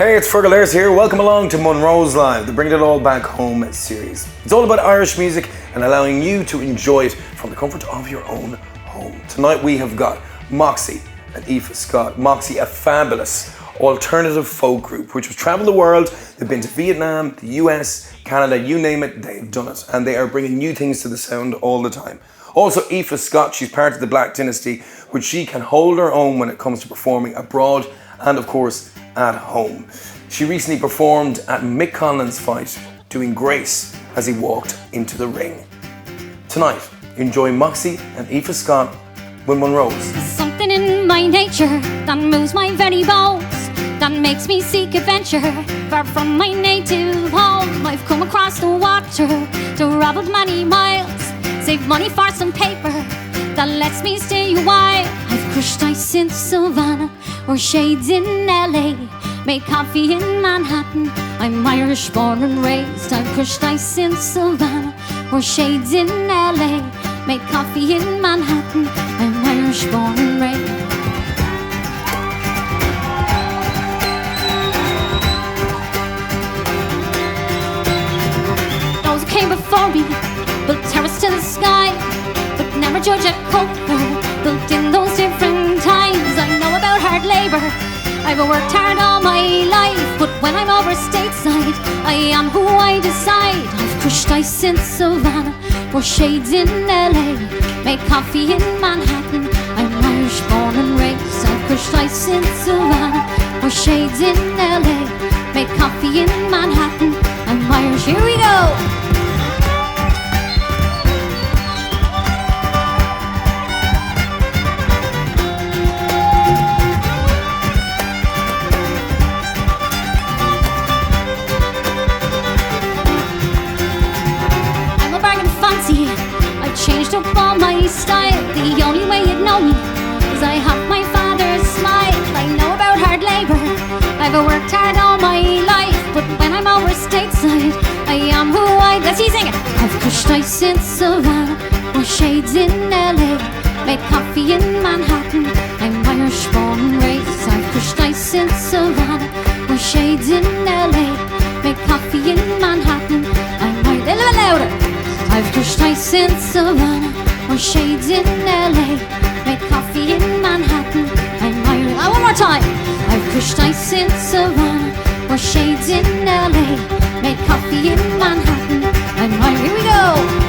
Hey, it's Fergal here. Welcome along to Monroes Live, the Bring It All Back Home series. It's all about Irish music and allowing you to enjoy it from the comfort of your own home. Tonight we have got MOXIE and Aoife Scott. MOXIE, a fabulous alternative folk group which has travelled the world. They've been to Vietnam, the US, Canada, you name it, they've done it. And they are bringing new things to the sound all the time. Also, Aoife Scott, she's part of the Black Dynasty, which she can hold her own when it comes to performing abroad and, of course, at home. She recently performed at Mick Conlan's fight, doing Grace as he walked into the ring. Tonight, enjoy MOXIE and Aoife Scott with Monroes. Something in my nature that moves my very bones, that makes me seek adventure far from my native home. I've come across the water, traveled many miles, saved money for some paper that lets me stay a while. I've crushed ice in Savannah or shades in LA, made coffee in Manhattan. I'm Irish born and raised. I've crushed ice in Savannah or shades in LA, made coffee in Manhattan. I'm Irish born and raised. Those who came before me built terrace to the sky, but never judge a coker built in those different times. I know about hard labour, I've worked hard all my life, but when I'm over stateside, I am who I decide. I've crushed ice in Savannah or shades in LA, made coffee in Manhattan. I'm Irish born and raised. I've crushed ice in Savannah or shades in LA, made coffee in Manhattan. I'm Irish. Here we go. I've changed up all my style. The only way you'd know me is I have my father's smile. I know about hard labour, I've worked hard all my life, but when I'm over stateside, I am who I... Let's see, sing it! I've crushed ice in Savannah or shades in LA, made coffee in Manhattan. I'm Irish born and raised. I've crushed ice in Savannah or shades in LA, made coffee in Manhattan. I'm Irish... A little louder! I've crushed ice in Savannah or shades in LA, made coffee in Manhattan. I'm Irish. One more time. I've crushed ice in Savannah or shades in LA, made coffee in Manhattan. I'm Irish. Here we go.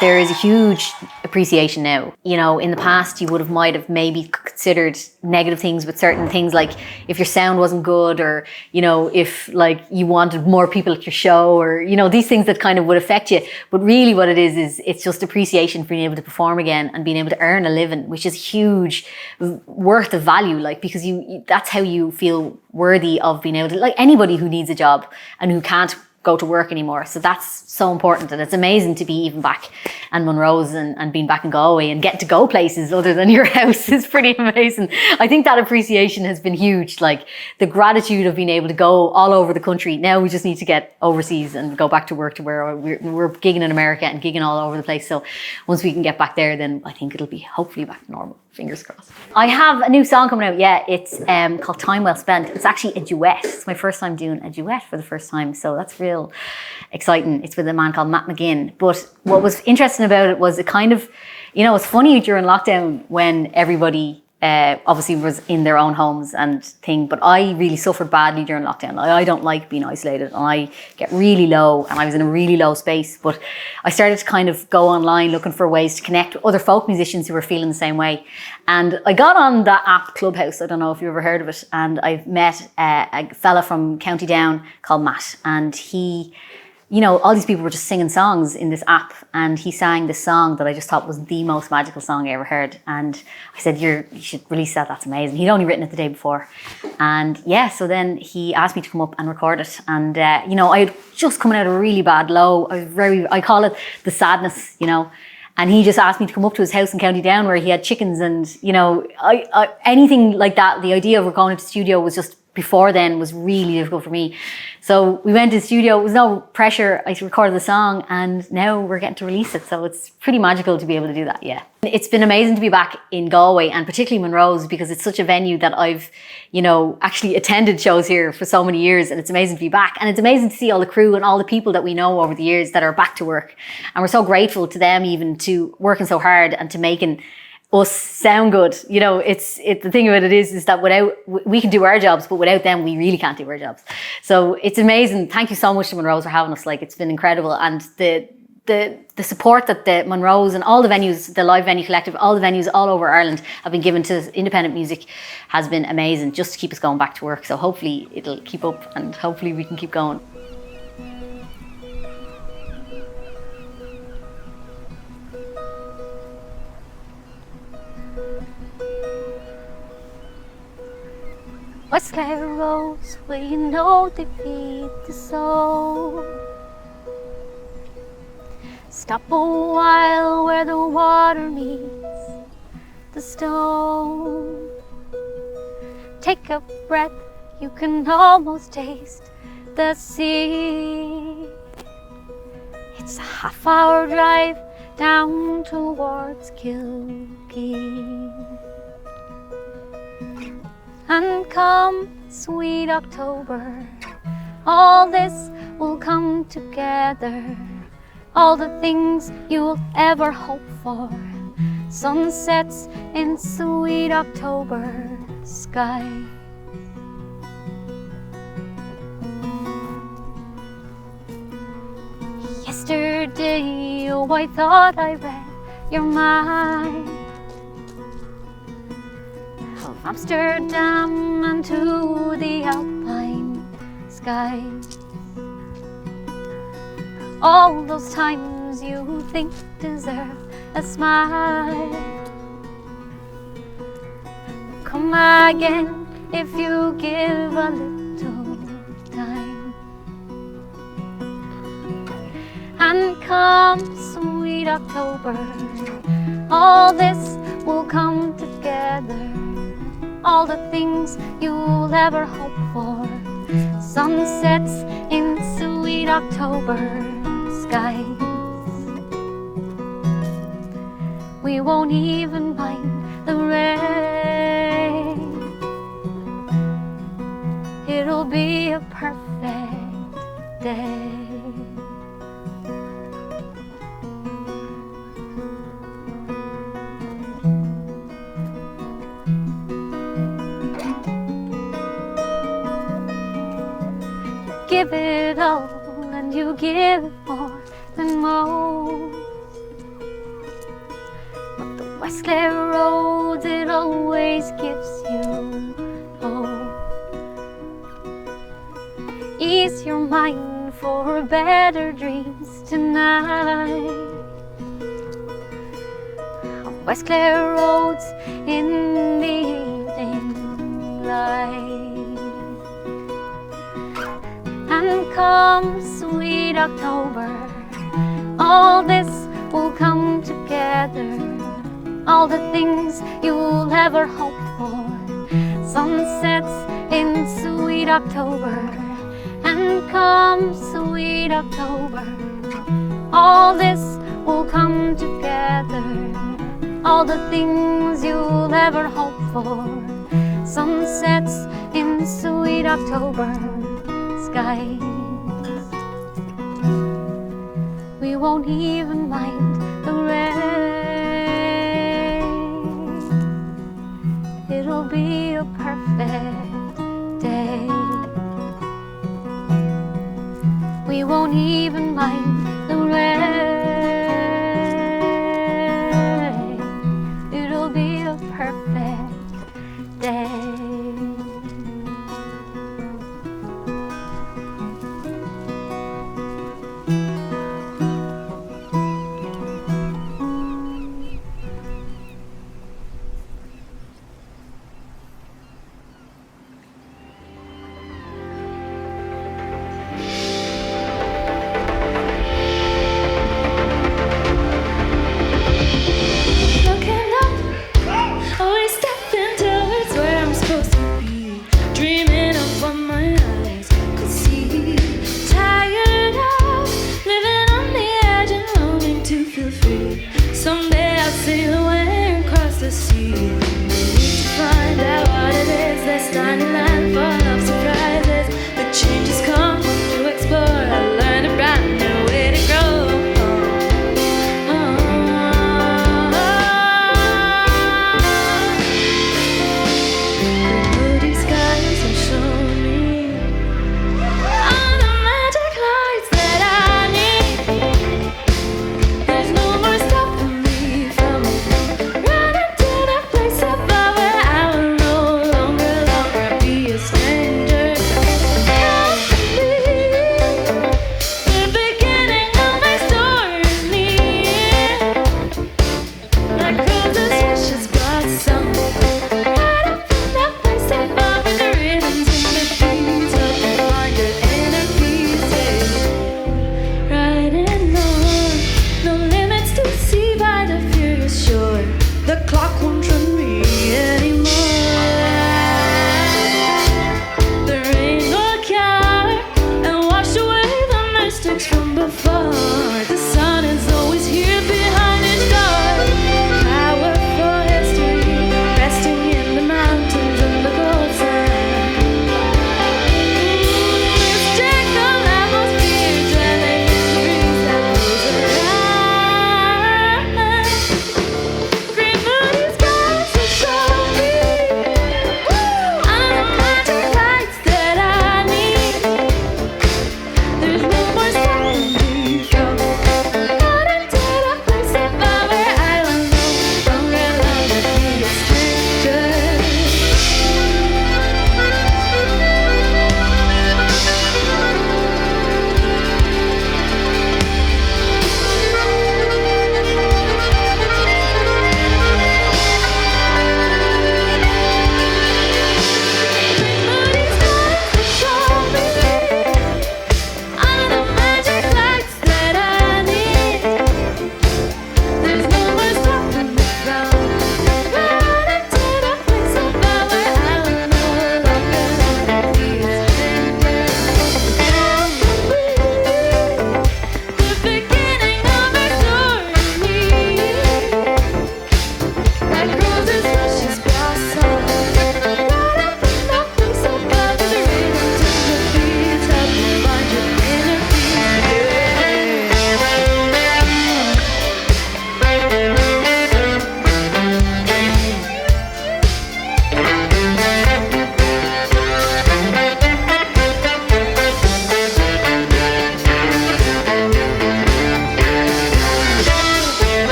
There is a huge appreciation now. You know, in the past, you might have maybe considered negative things with certain things, like if your sound wasn't good, or, you know, if like you wanted more people at your show, or, you know, these things that kind of would affect you. But really what it is it's just appreciation for being able to perform again and being able to earn a living, which is huge worth of value, like, because that's how you feel worthy of being able to, like anybody who needs a job and who can't go to work anymore. So that's so important, and it's amazing to be even back in Monroes and being back in Galway and getting to go places other than your house is pretty amazing. I think that appreciation has been huge, like the gratitude of being able to go all over the country. Now we just need to get overseas and go back to work, to where we're gigging in America and gigging all over the place. So once we can get back there, then I think it'll be hopefully back to normal. Fingers crossed. I have a new song coming out, yeah. It's called Time Well Spent. It's actually a duet. It's my first time doing a duet for the first time, so that's real exciting. It's with a man called Matt McGinn. But what was interesting about it was it kind of, you know, it's funny during lockdown when everybody obviously was in their own homes and thing, but I really suffered badly during lockdown. I don't like being isolated and I get really low, and I was in a really low space, but I started to kind of go online looking for ways to connect with other folk musicians who were feeling the same way. And I got on that app Clubhouse, I don't know if you've ever heard of it, and I've met a fella from County Down called Matt, and he, you know, all these people were just singing songs in this app, and he sang this song that I just thought was the most magical song I ever heard. And I said, you should release that, that's amazing. He'd only written it the day before. And yeah, so then he asked me to come up and record it. And, you know, I had just coming out of a really bad low. I call it the sadness, you know. And he just asked me to come up to his house in County Down where he had chickens and, you know, anything like that. The idea of going into the studio was just, before then, was really difficult for me. So we went to the studio, it was no pressure. I recorded the song and now we're getting to release it. So it's pretty magical to be able to do that, yeah. It's been amazing to be back in Galway and particularly Monroes because it's such a venue that I've, you know, actually attended shows here for so many years, and it's amazing to be back. And it's amazing to see all the crew and all the people that we know over the years that are back to work. And we're so grateful to them even to working so hard and to making us sound good. You know, it's the thing about it is that without, we can do our jobs, but without them, we really can't do our jobs. So it's amazing. Thank you so much to Monroes for having us. Like, it's been incredible. And the support that the Monroes and all the venues, the Live Venue Collective, all the venues all over Ireland have been given to independent music has been amazing, just to keep us going back to work. So hopefully it'll keep up and hopefully we can keep going. What's carols where you know they feed the soul? Stop a while where the water meets the stone. Take a breath, you can almost taste the sea. It's a half-hour drive down towards Kilkee. And come, sweet October, all this will come together. All the things you'll ever hope for. Sunsets in sweet October sky. Yesterday, oh, I thought I read your mind. Of Amsterdam and to the Alpine sky. All those times you think deserve a smile. Come again if you give a little time. And come, sweet October, all this will come together. All the things you'll ever hope for. Sunsets in sweet October skies. We won't even mind the rain. It'll be a perfect day. Give it all and you give it more than most. But the Westleigh roads, it always gives you hope. Ease your mind for better dreams tonight. On Westleigh roads in the evening light. And come, sweet October, all this will come together. All the things you'll ever hope for. Sunsets in sweet October. And come, sweet October, all this will come together. All all the things you'll ever hope for. Sunsets in sweet October skies. We won't even mind the rain. It'll be a perfect day. We won't even mind the rain. It'll be a perfect day.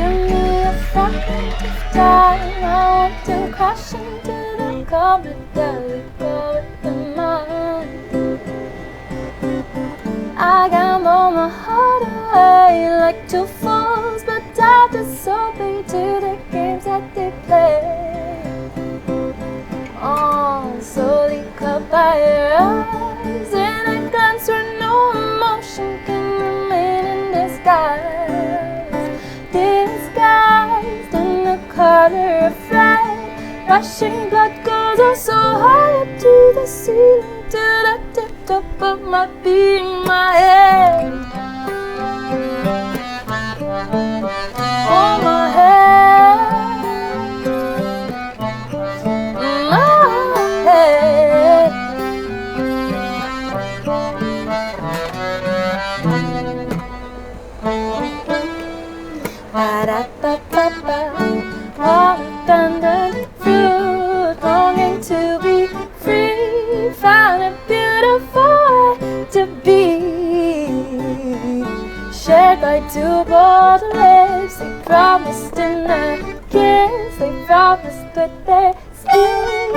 give me a fragment of time. I want to crash into the comet that we call it the mind. I gamble my heart away like two fools, but I disobey to the games that they play. Oh, slowly caught by your eyes in a glance where no emotion can remain in disguise. Disguised in the color of red, rushing blood goes oh so high up to the ceiling, to the tip top of my being, my head. Oh, my head. My head. Ba-da-ba-ba-ba. Walked under the fruit, longing to be free. Found it beautiful to be shared by two bold lips. They promised in their kiss, they promised with their skin.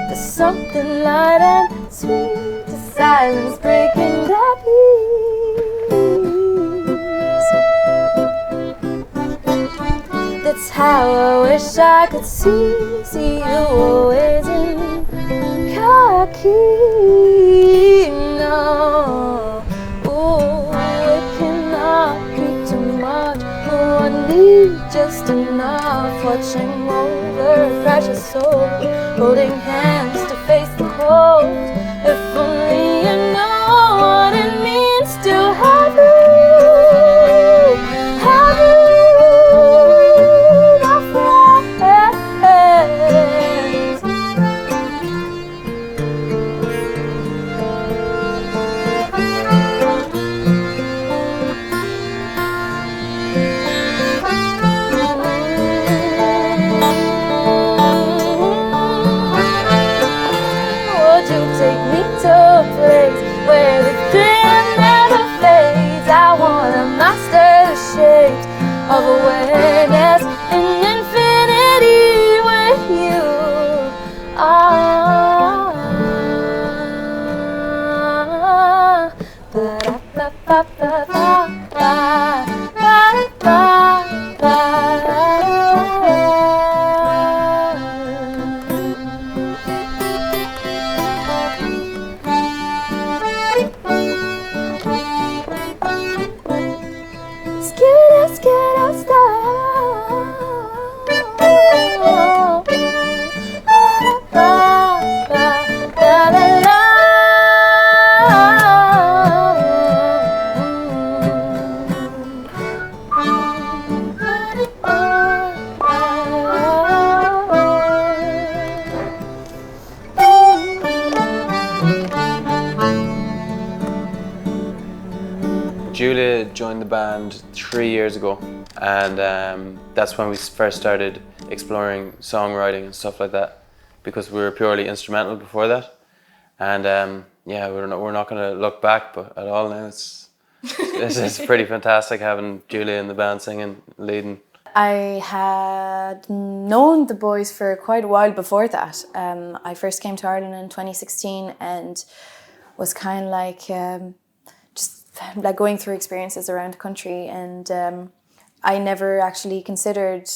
There's something light and sweet, the silence breaking the peace. That's how I wish I could see you always in khaki. No, ooh, it cannot be too much. Oh, I need just enough. Watching over precious souls, holding hands to face the cold. If only you know what it means to have you. Have you. Of awareness in infinity with you. Julia joined the band 3 years ago, and that's when we first started exploring songwriting and stuff like that, because we were purely instrumental before that. And yeah, we're not going to look back at all now. It's pretty fantastic having Julia in the band singing, leading. I had known the boys for quite a while before that. I first came to Ireland in 2016 and was kind of like just like going through experiences around the country, and I never actually considered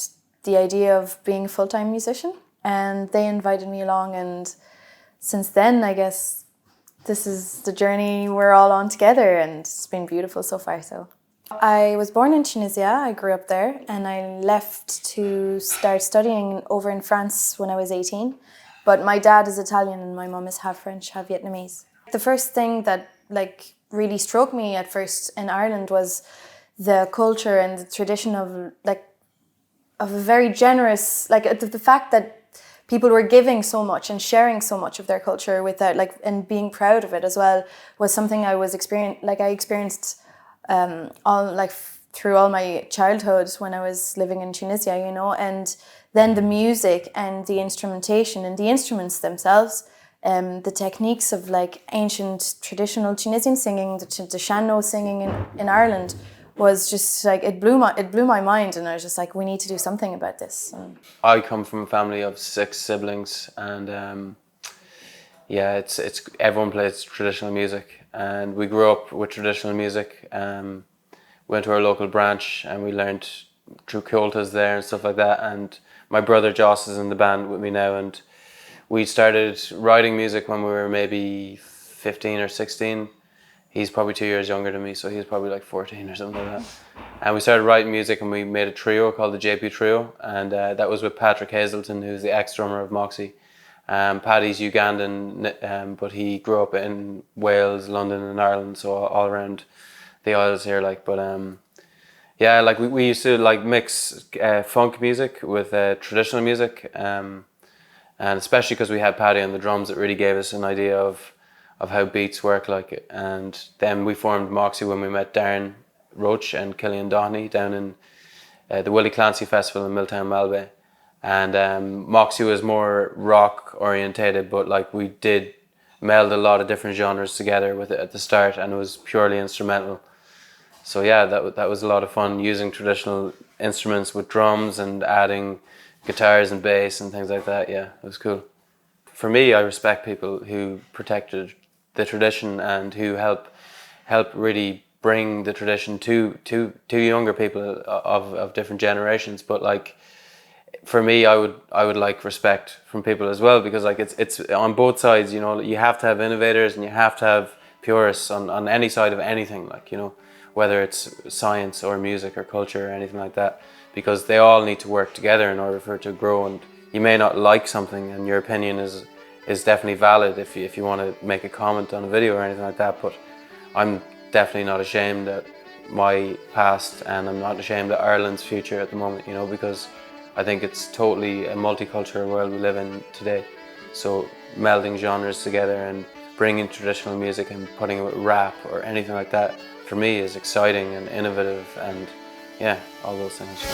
the idea of being a full-time musician, and they invited me along, and since then I guess this is the journey we're all on together, and it's been beautiful so far. So I was born in Tunisia, I grew up there, and I left to start studying over in France when I was 18. But my dad is Italian and my mum is half French, half Vietnamese. The first thing that really struck me at first in Ireland was the culture and the tradition of a very generous, the fact that people were giving so much and sharing so much of their culture without and being proud of it as well was something I experienced through all my childhood when I was living in Tunisia, and then the music and the instrumentation and the instruments themselves, the techniques of ancient traditional Tunisian singing, the Shano singing in Ireland was just like, it blew my mind, and I was just like, we need to do something about this. I come from a family of 6 siblings, and yeah, it's everyone plays traditional music, and we grew up with traditional music. Went to our local branch, and we learned through quiltas there and stuff like that. And my brother Joss is in the band with me now, and we started writing music when we were maybe 15 or 16. He's probably 2 years younger than me, so he's probably like 14 or something like that. And we started writing music, and we made a trio called the JP Trio, and that was with Patrick Hazelton, who's the ex-drummer of Moxie. Paddy's Ugandan, but he grew up in Wales, London and Ireland, so all around the Isles here. Like, but yeah, like we used to like mix funk music with traditional music, and especially because we had Paddy on the drums, it really gave us an idea of how beats work. Like, and then we formed Moxie when we met Darren Roach and Killian Dohney down in the Willie Clancy Festival in Milltown, Malbay. And Moxie was more rock orientated, but like we did meld a lot of different genres together with it at the start, and it was purely instrumental. So yeah, that was a lot of fun, using traditional instruments with drums and adding guitars and bass and things like that. Yeah, it was cool. For me, I respect people who protected the tradition and who help really bring the tradition to younger people of different generations. But like, for me, I would like respect from people as well, because like it's on both sides, you know. You have to have innovators and you have to have purists on any side of anything, like, you know, whether it's science or music or culture or anything like that, because they all need to work together in order for it to grow. And you may not like something, and your opinion is definitely valid if you want to make a comment on a video or anything like that. But I'm definitely not ashamed at my past, and I'm not ashamed at Ireland's future at the moment, you know, because I think it's totally a multicultural world we live in today. So melding genres together and bringing traditional music and putting it with rap or anything like that, for me, is exciting and innovative, and yeah, all those things.